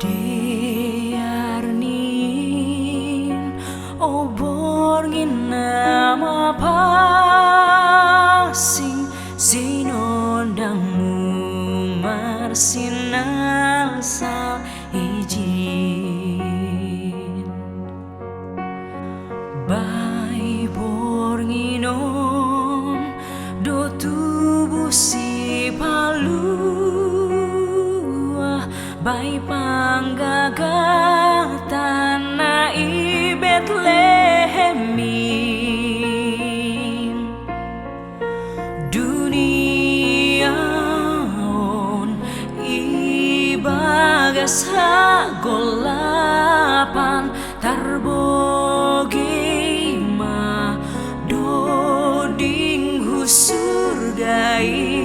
Diarnin oborngin nama pasing sinodangmu marsinal sal ijin bai bornginon do tubuh si palua bai panggagatan na i Betlehemin duniaon ibagas hagolapan tarbogi ma doding husurgain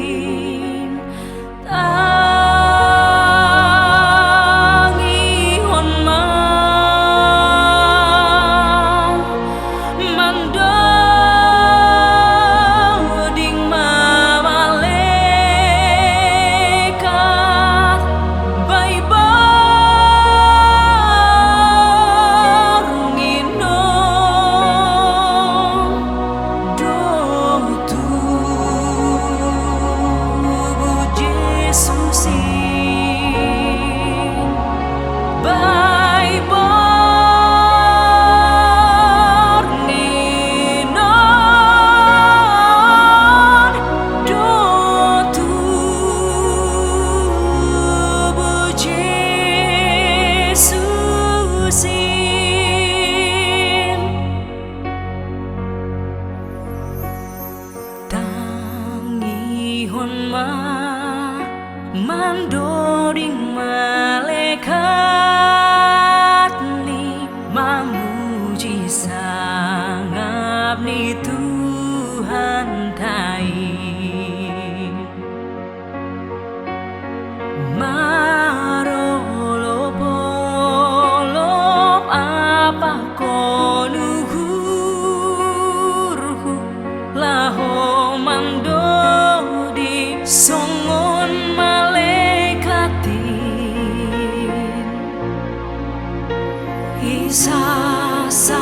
mandoring malaikat ni mamuji sangap ni Tuhan tai marolop-olop apa konuhurhu laho mandodi songon isasap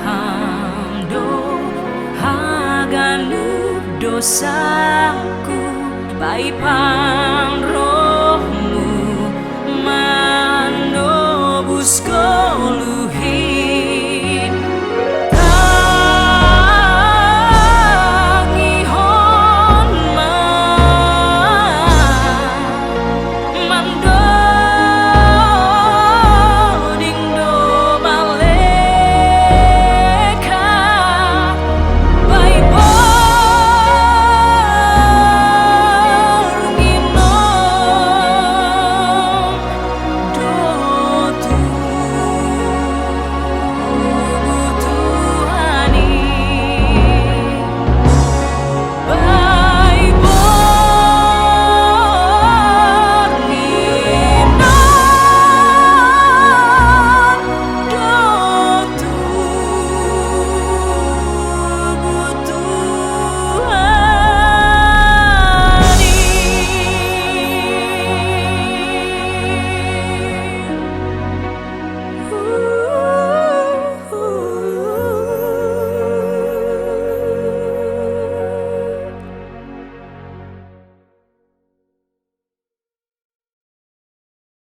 hamdo haganup dosaku bai pangrohmu manobus kolu